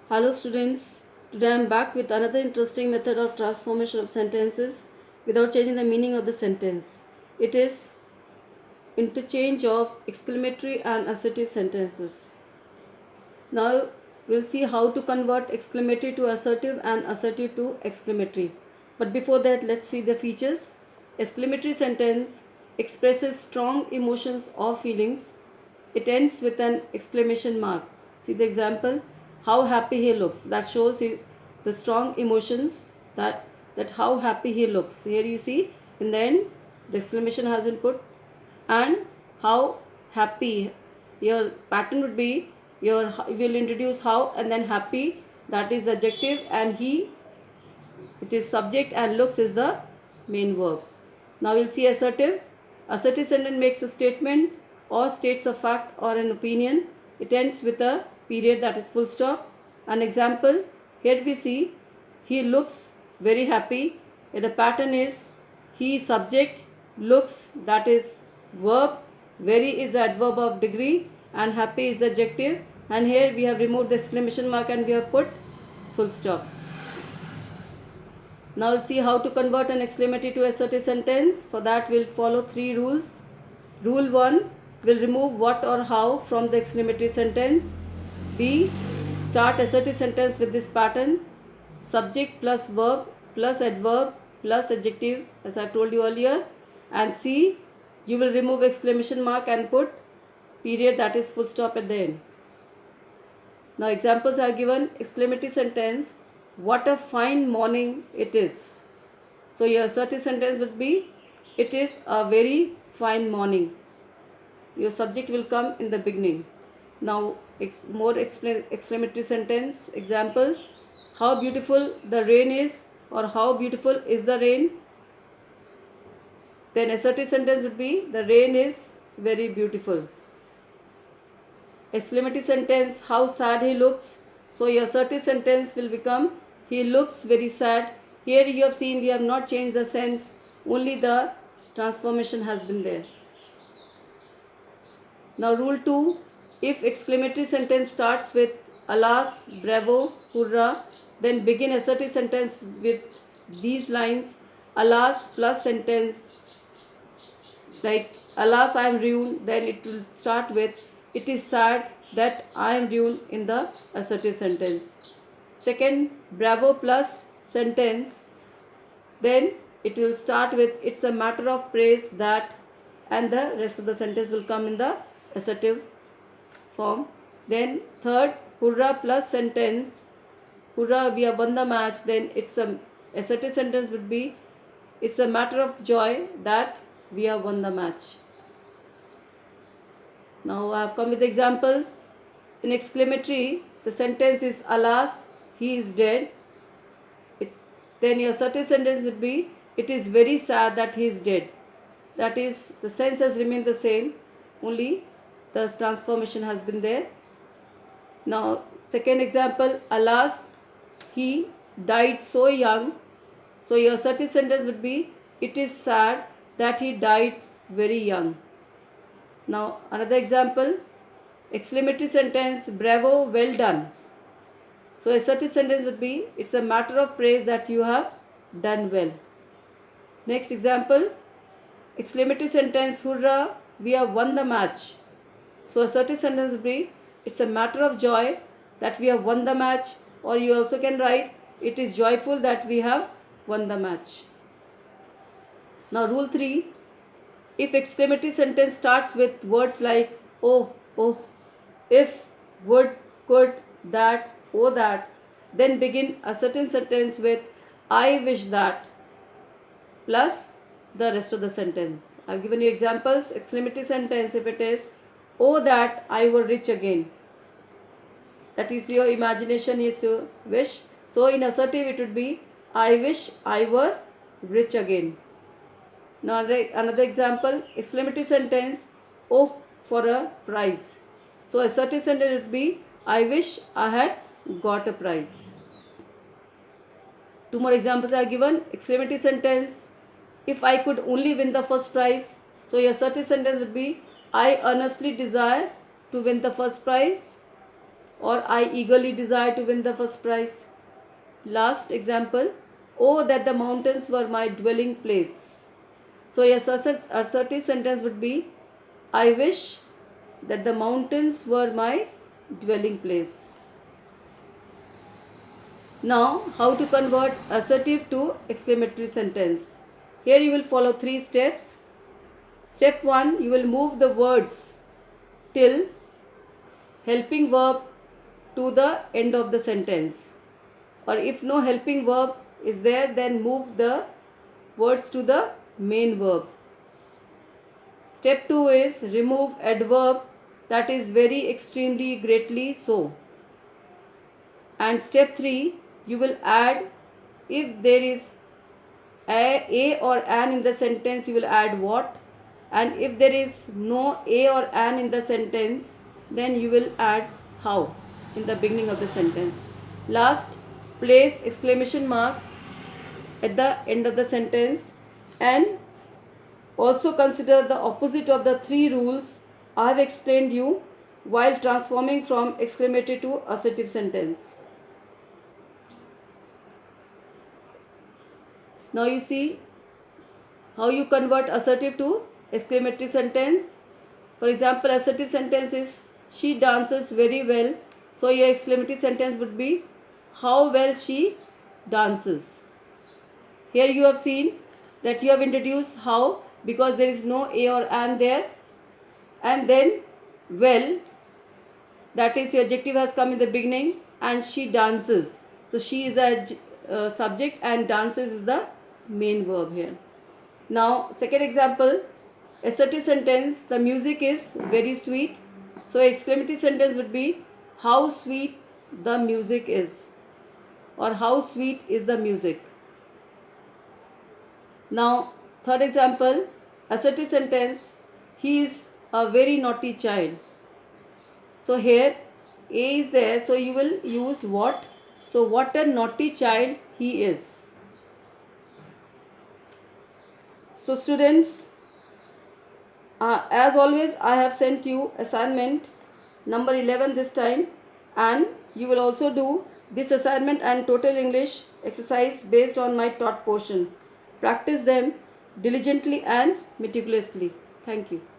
Hello students, today I am back with another interesting method of transformation of sentences without changing the meaning of the sentence. It is interchange of exclamatory and assertive sentences. Now we'll see how to convert exclamatory to assertive and assertive to exclamatory. But before that, let's see the features. Exclamatory sentence expresses strong emotions or feelings. It ends with an exclamation mark. See the example, how happy he looks. That shows the strong emotions, that how happy he looks. Here you see in the end the exclamation has been put, and how happy. Your pattern would be, you will introduce how and then happy, that is adjective, and he, it is subject, and looks is the main verb. Now we'll see assertive. Assertive sentence makes a statement or states a fact or an opinion. It ends with a period, that is full stop. An example, here we see he looks very happy. Here the pattern is he subject, looks, that is verb, very is the adverb of degree, and happy is the adjective. And here we have removed the exclamation mark and we have put full stop. Now we'll see how to convert an exclamatory to assertive sentence. For that we'll follow 3 rules. Rule 1, will remove what or how from the exclamatory sentence. B, start assertive sentence with this pattern. Subject plus verb plus adverb plus adjective, as I told you earlier. And C, you will remove exclamation mark and put period, that is full stop at the end. Now examples are given. Exclamatory sentence, what a fine morning it is. So your assertive sentence would be, it is a very fine morning. Your subject will come in the beginning. Now more exclamatory sentence examples, how beautiful the rain is, or how beautiful is the rain. Then assertive sentence would be, the rain is very beautiful. Exclamatory sentence, how sad he looks. So your assertive sentence will become, he looks very sad. Here you have seen we have not changed the sense, only the transformation has been there. Now rule 2, if exclamatory sentence starts with alas, bravo, hurrah, then begin assertive sentence with these lines, alas plus sentence, like alas I am ruined, then it will start with, it is sad that I am ruined in the assertive sentence. Second, bravo plus sentence, then it will start with, it's a matter of praise that, and the rest of the sentence will come in the assertive form. Then third, hurrah plus sentence, hurrah we have won the match, then it's a assertive sentence would be, it's a matter of joy that we have won the match. Now I have come with examples. In exclamatory, the sentence is alas, he is dead. Then your assertive sentence would be, it is very sad that he is dead. That is, the sense has remained the same, only the transformation has been there. Now second example, alas, he died so young. So your assertive sentence would be, it is sad that he died very young. Now another example, exclamatory sentence, bravo, well done. So assertive sentence would be, it's a matter of praise that you have done well. Next example, exclamatory sentence, hurrah, we have won the match. So assertive sentence would be, it's a matter of joy that we have won the match, or you also can write, it is joyful that we have won the match. Now rule 3, if exclamatory sentence starts with words like oh, oh, if, would, could, that, oh that, then begin a certain sentence with I wish that plus the rest of the sentence. I have given you examples. Exclamatory sentence, if it is oh that I were rich again, that is your imagination, is your wish. So in assertive it would be I wish I were rich again. Now another example, exclamatory sentence, oh for a prize. So assertive sentence would be I wish I had got a prize. Two more examples are given. Exclamatory sentence, if I could only win the first prize. So your assertive sentence would be I earnestly desire to win the first prize. or I eagerly desire to win the first prize. Last example, oh, that the mountains were my dwelling place. So a assertive sentence would be, I wish that the mountains were my dwelling place. Now, how to convert assertive to exclamatory sentence. Here you will follow 3 steps. Step 1, you will move the words till helping verb to the end of the sentence. Or if no helping verb is there, then move the words to the main verb. Step 2 is remove adverb, that is very, extremely, greatly, so. And step 3, you will add, if there is a or an in the sentence, you will add what, and if there is no a or an in the sentence, then you will add how in the beginning of the sentence. Last, place exclamation mark at the end of the sentence, and also consider the opposite of the 3 rules I have explained you while transforming from exclamatory to assertive sentence. Now you see how you convert assertive to exclamatory sentence. For example, assertive sentence is she dances very well. So your exclamatory sentence would be how well she dances. Here you have seen that you have introduced how because there is no a or an there, and then well, that is your adjective has come in the beginning, and she dances. So she is a subject and dances is the main verb here. Now second example, assertive sentence, the music is very sweet. So exclamatory sentence would be how sweet the music is, or how sweet is the music. Now third example, assertive sentence, he is a very naughty child. So here a is there, so you will use what. So what a naughty child he is. So students, as always, I have sent you assignment number 11 this time, and you will also do this assignment and total English exercise based on my taught portion. Practice them diligently and meticulously. Thank you.